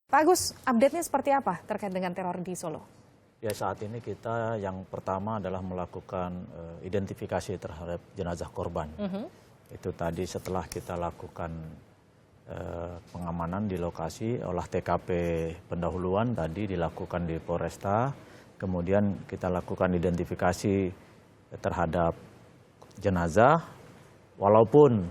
Pak Agus, update-nya seperti apa terkait dengan teror di Solo? Ya, saat ini kita yang pertama adalah melakukan identifikasi terhadap jenazah korban. Itu tadi setelah kita lakukan pengamanan di lokasi, olah TKP pendahuluan tadi dilakukan di Polresta, kemudian kita lakukan identifikasi terhadap jenazah, walaupun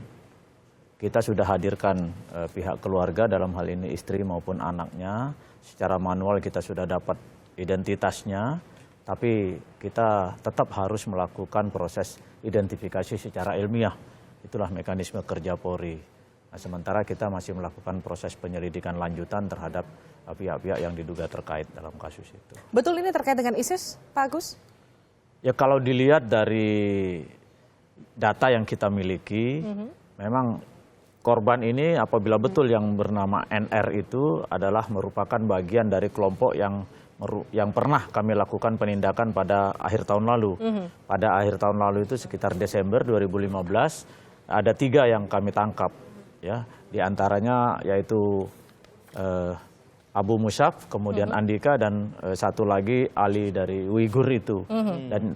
kita sudah hadirkan pihak keluarga, dalam hal ini istri maupun anaknya, secara manual kita sudah dapat identitasnya, tapi kita tetap harus melakukan proses identifikasi secara ilmiah. Itulah mekanisme kerja Polri. Nah, sementara kita masih melakukan proses penyelidikan lanjutan terhadap pihak-pihak yang diduga terkait dalam kasus itu. Betul ini terkait dengan ISIS, Pak Agus? Ya, kalau dilihat dari data yang kita miliki, memang korban ini apabila betul yang bernama NR itu adalah merupakan bagian dari kelompok yang pernah kami lakukan penindakan pada akhir tahun lalu. Pada akhir tahun lalu itu sekitar Desember 2015 ada 3 yang kami tangkap. Ya, di antaranya yaitu Abu Musyaf, kemudian Andika, dan satu lagi Ali dari Uighur itu. Dan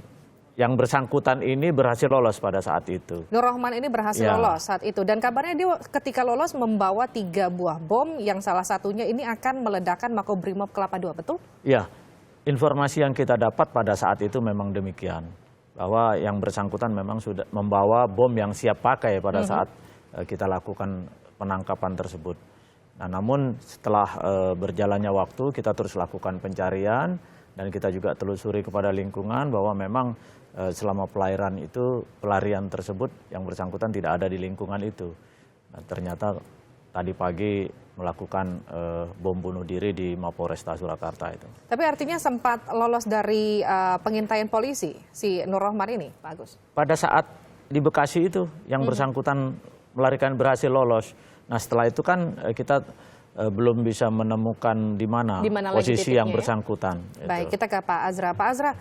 yang bersangkutan ini berhasil lolos pada saat itu. Nur Rahman ini berhasil lolos saat itu. Dan kabarnya dia ketika lolos membawa 3 buah bom yang salah satunya ini akan meledakkan Makobrimob Kelapa II, betul? Ya, informasi yang kita dapat pada saat itu memang demikian. Bahwa yang bersangkutan memang sudah membawa bom yang siap pakai pada saat kita lakukan penangkapan tersebut. Nah, namun setelah berjalannya waktu kita terus lakukan pencarian dan kita juga telusuri kepada lingkungan bahwa memang selama pelarian tersebut yang bersangkutan tidak ada di lingkungan itu. Nah, ternyata tadi pagi melakukan bom bunuh diri di Mapolresta Surakarta itu. Tapi artinya sempat lolos dari pengintaian polisi si Nur Rahman ini, Pak Agus? Pada saat di Bekasi itu yang bersangkutan melarikan berhasil lolos. Nah, setelah itu kan kita belum bisa menemukan di mana posisi yang bersangkutan. Baik, kita ke Pak Azra. Pak Azra,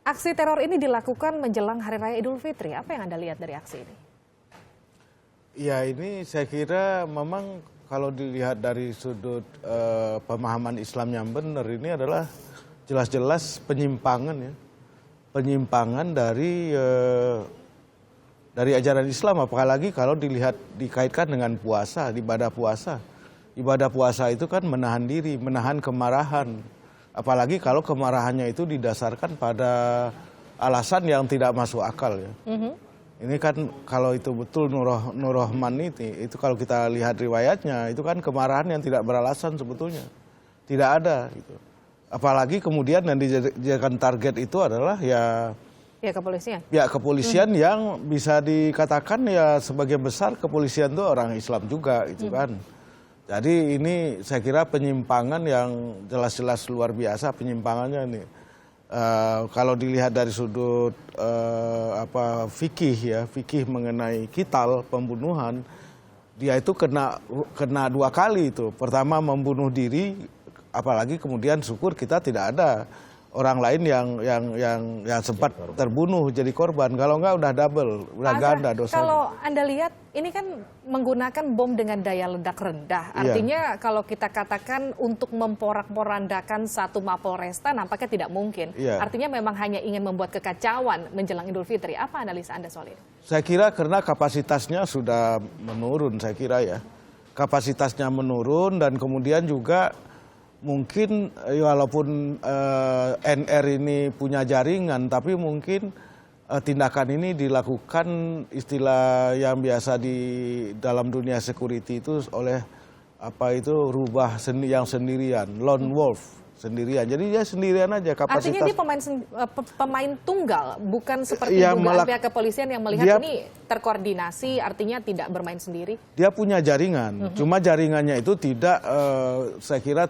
aksi teror ini dilakukan menjelang Hari Raya Idul Fitri. Apa yang Anda lihat dari aksi ini? Ya, ini saya kira memang kalau dilihat dari sudut pemahaman Islam yang benar, ini adalah jelas-jelas penyimpangan ya. Penyimpangan dari ajaran Islam, apalagi kalau dikaitkan dengan puasa, ibadah puasa. Ibadah puasa itu kan menahan diri, menahan kemarahan. Apalagi kalau kemarahannya itu didasarkan pada alasan yang tidak masuk akal ya. Ini kan kalau itu betul Nur Rahman itu kalau kita lihat riwayatnya, itu kan kemarahan yang tidak beralasan sebetulnya. Tidak ada gitu. Apalagi kemudian yang dijadikan target itu adalah ya kepolisian. Ya, kepolisian yang bisa dikatakan ya sebagian besar kepolisian itu orang Islam juga gitu kan. Jadi ini saya kira penyimpangan yang jelas-jelas luar biasa penyimpangannya ini. Kalau dilihat dari sudut fikih mengenai qital, pembunuhan, dia itu kena 2 kali itu. Pertama membunuh diri, apalagi kemudian syukur kita tidak ada orang lain yang sempat terbunuh jadi korban. Kalau enggak udah double, udah ganda dosanya. Kalau Anda lihat ini kan menggunakan bom dengan daya ledak rendah. Artinya kalau kita katakan untuk memporak-porandakan satu Mapolresta nampaknya tidak mungkin. Artinya memang hanya ingin membuat kekacauan menjelang Idul Fitri. Apa analisa Anda soal ini? Saya kira karena kapasitasnya sudah menurun, saya kira ya. Kapasitasnya menurun dan kemudian juga mungkin walaupun NR ini punya jaringan, tapi mungkin tindakan ini dilakukan istilah yang biasa di dalam dunia security itu oleh rubah yang sendirian, lone wolf sendirian. Jadi dia sendirian aja kapasitas. Artinya dia pemain tunggal, bukan seperti dugaan pihak kepolisian yang melihat ini terkoordinasi, artinya tidak bermain sendiri. Dia punya jaringan, cuma jaringannya itu tidak, saya kira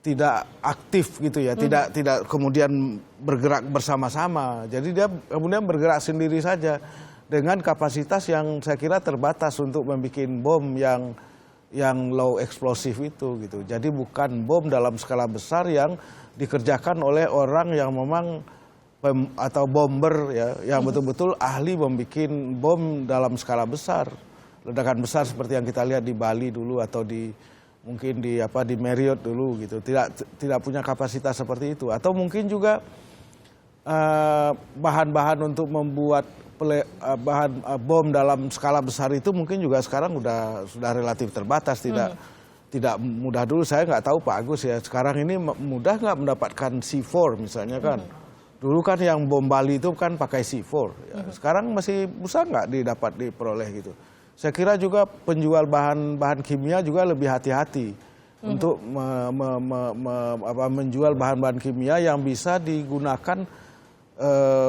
tidak aktif gitu ya, tidak kemudian bergerak bersama-sama. Jadi dia kemudian bergerak sendiri saja dengan kapasitas yang saya kira terbatas untuk membuat bom yang low eksplosif itu gitu. Jadi bukan bom dalam skala besar yang dikerjakan oleh orang yang memang atau bomber ya, yang betul-betul ahli membuat bom dalam skala besar. Ledakan besar seperti yang kita lihat di Bali dulu atau di mungkin di Marriott dulu gitu, tidak punya kapasitas seperti itu, atau mungkin juga bahan-bahan untuk membuat bahan bom dalam skala besar itu mungkin juga sekarang sudah relatif terbatas, tidak mudah. Dulu saya nggak tahu Pak Agus ya, sekarang ini mudah nggak mendapatkan C4 misalnya kan. Dulu kan yang bom Bali itu kan pakai C4, ya. Sekarang masih bisa nggak diperoleh gitu. Saya kira juga penjual bahan kimia juga lebih hati-hati untuk menjual bahan-bahan kimia yang bisa digunakan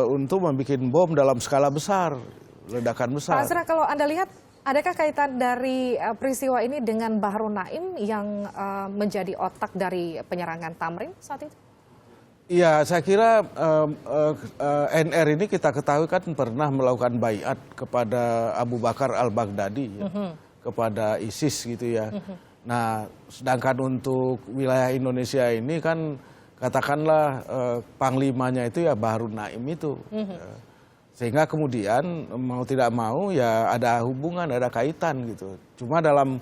untuk membuat bom dalam skala besar, ledakan besar. Pak Azra, kalau Anda lihat, adakah kaitan dari peristiwa ini dengan Bahru Naim yang menjadi otak dari penyerangan Tamrin saat itu? Iya, saya kira NR ini kita ketahui kan pernah melakukan baiat kepada Abu Bakar al-Baghdadi, ya, kepada ISIS gitu ya. Nah, sedangkan untuk wilayah Indonesia ini kan katakanlah panglimanya itu ya Bahru Naim itu. Sehingga kemudian mau tidak mau ya ada hubungan, ada kaitan gitu. Cuma dalam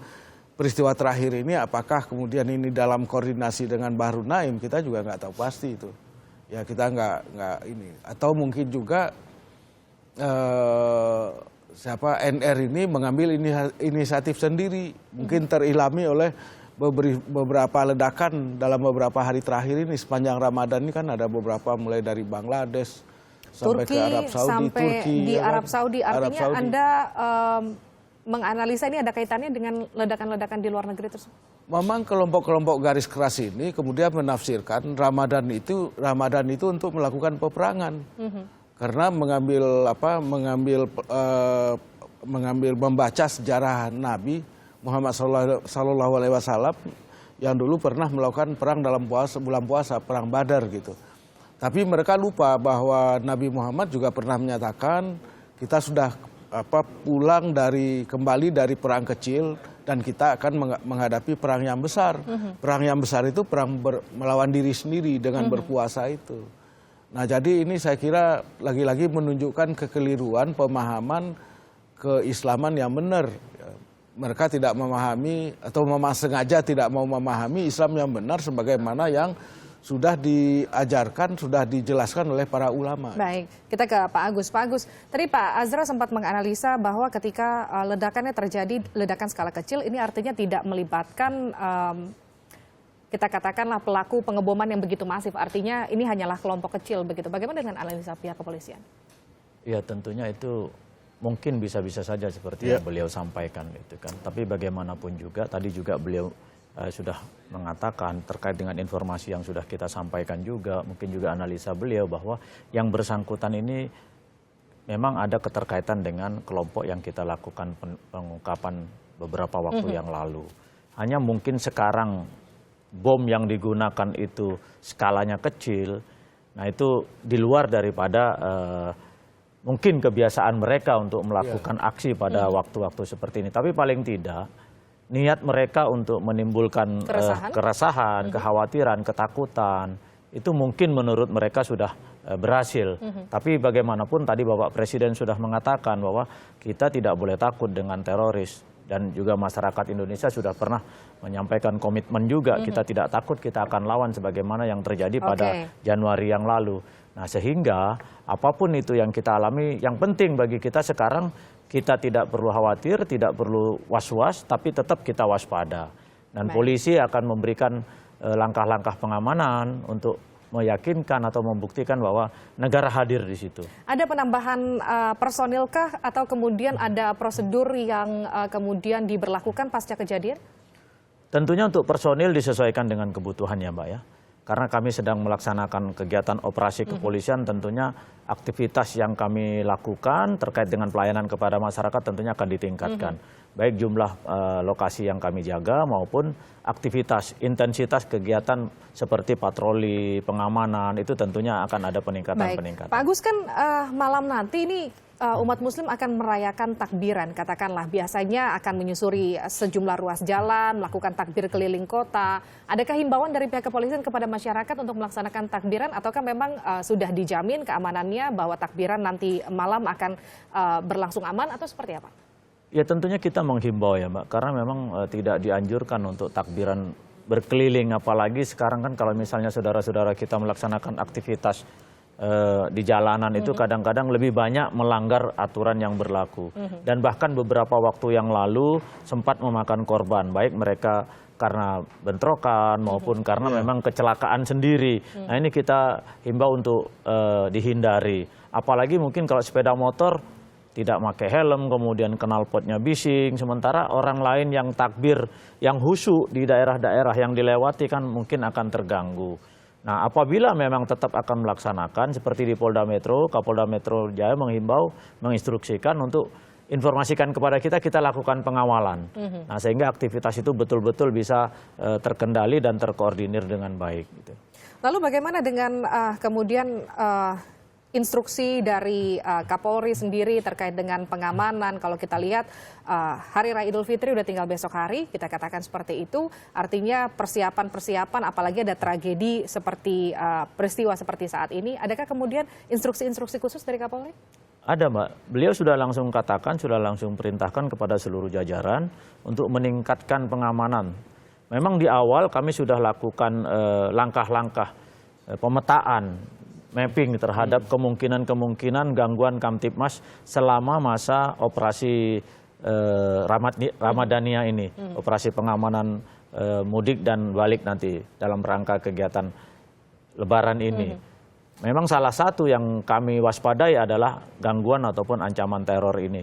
peristiwa terakhir ini apakah kemudian ini dalam koordinasi dengan Bahru Naim, kita juga nggak tahu pasti itu. Ya kita nggak ini. Atau mungkin juga NR ini mengambil inisiatif sendiri, mungkin terilhami oleh beberapa ledakan dalam beberapa hari terakhir ini. Sepanjang Ramadan ini kan ada beberapa, mulai dari Bangladesh sampai ke Arab Saudi, Turki di ya Arab kan? Saudi. Artinya Arab Saudi. Anda menganalisa ini ada kaitannya dengan ledakan-ledakan di luar negeri tersebut? Memang kelompok-kelompok garis keras ini kemudian menafsirkan Ramadan itu untuk melakukan peperangan. Karena membaca sejarah Nabi Muhammad SAW yang dulu pernah melakukan perang dalam bulan puasa, perang Badar gitu. Tapi mereka lupa bahwa Nabi Muhammad juga pernah menyatakan kita sudah kembali dari perang kecil dan kita akan menghadapi perang yang besar. Perang yang besar itu perang melawan diri sendiri dengan berpuasa itu. Nah, jadi ini saya kira lagi-lagi menunjukkan kekeliruan pemahaman keislaman yang benar. Mereka tidak memahami atau sengaja tidak mau memahami Islam yang benar sebagaimana yang sudah diajarkan, sudah dijelaskan oleh para ulama. Baik, kita ke Pak Agus. Pak Agus, tadi Pak Azra sempat menganalisa bahwa ketika ledakannya terjadi, ledakan skala kecil, ini artinya tidak melibatkan, kita katakanlah pelaku pengeboman yang begitu masif. Artinya ini hanyalah kelompok kecil begitu. Bagaimana dengan analisa pihak kepolisian? Ya tentunya itu mungkin bisa-bisa saja seperti yang beliau sampaikan itu kan. Tapi bagaimanapun juga, tadi juga beliau sudah mengatakan terkait dengan informasi yang sudah kita sampaikan juga, mungkin juga analisa beliau bahwa yang bersangkutan ini memang ada keterkaitan dengan kelompok yang kita lakukan pengungkapan beberapa waktu yang lalu. Hanya mungkin sekarang bom yang digunakan itu skalanya kecil, nah itu di luar daripada mungkin kebiasaan mereka untuk melakukan aksi pada waktu-waktu seperti ini. Tapi paling tidak niat mereka untuk menimbulkan keresahan, kekhawatiran, ketakutan, itu mungkin menurut mereka sudah berhasil. Tapi bagaimanapun tadi Bapak Presiden sudah mengatakan bahwa kita tidak boleh takut dengan teroris. Dan juga masyarakat Indonesia sudah pernah menyampaikan komitmen juga, kita tidak takut, kita akan lawan sebagaimana yang terjadi pada Januari yang lalu. Nah sehingga apapun itu yang kita alami, yang penting bagi kita sekarang, kita tidak perlu khawatir, tidak perlu was-was, tapi tetap kita waspada. Dan polisi akan memberikan langkah-langkah pengamanan untuk meyakinkan atau membuktikan bahwa negara hadir di situ. Ada penambahan personilkah atau kemudian ada prosedur yang kemudian diberlakukan pasca kejadian? Tentunya untuk personil disesuaikan dengan kebutuhannya, Mbak ya. Karena kami sedang melaksanakan kegiatan operasi kepolisian, tentunya aktivitas yang kami lakukan terkait dengan pelayanan kepada masyarakat tentunya akan ditingkatkan. Baik jumlah lokasi yang kami jaga maupun aktivitas, intensitas kegiatan seperti patroli, pengamanan, itu tentunya akan ada peningkatan-peningkatan. Pak Agus, kan malam nanti ini umat muslim akan merayakan takbiran, katakanlah biasanya akan menyusuri sejumlah ruas jalan, melakukan takbir keliling kota. Adakah himbauan dari pihak kepolisian kepada masyarakat untuk melaksanakan takbiran, ataukah memang sudah dijamin keamanannya bahwa takbiran nanti malam akan berlangsung aman, atau seperti apa? Ya tentunya kita menghimbau ya Mbak, karena memang tidak dianjurkan untuk takbiran berkeliling, apalagi sekarang kan kalau misalnya saudara-saudara kita melaksanakan aktivitas di jalanan itu kadang-kadang lebih banyak melanggar aturan yang berlaku. Dan bahkan beberapa waktu yang lalu sempat memakan korban, baik mereka karena bentrokan maupun karena memang kecelakaan sendiri. Nah ini kita himbau untuk dihindari. Apalagi mungkin kalau sepeda motor tidak pakai helm, kemudian knalpotnya bising, sementara orang lain yang takbir, yang khusyuk di daerah-daerah yang dilewati kan mungkin akan terganggu. Nah apabila memang tetap akan melaksanakan, seperti di Polda Metro, Kapolda Metro Jaya menghimbau, menginstruksikan untuk informasikan kepada kita, kita lakukan pengawalan. Nah sehingga aktivitas itu betul-betul bisa terkendali dan terkoordinir dengan baik. Gitu. Lalu bagaimana dengan kemudian instruksi dari Kapolri sendiri terkait dengan pengamanan? Kalau kita lihat Hari Raya Idul Fitri udah tinggal besok hari, kita katakan seperti itu. Artinya persiapan-persiapan, apalagi ada tragedi seperti peristiwa seperti saat ini. Adakah kemudian instruksi-instruksi khusus dari Kapolri? Ada Mbak, beliau sudah langsung katakan, sudah langsung perintahkan kepada seluruh jajaran untuk meningkatkan pengamanan. Memang di awal kami sudah lakukan langkah-langkah pemetaan, mapping terhadap kemungkinan-kemungkinan gangguan Kamtibmas selama masa operasi Ramadania ini, operasi pengamanan mudik dan balik nanti dalam rangka kegiatan Lebaran ini. Memang salah satu yang kami waspadai adalah gangguan ataupun ancaman teror ini.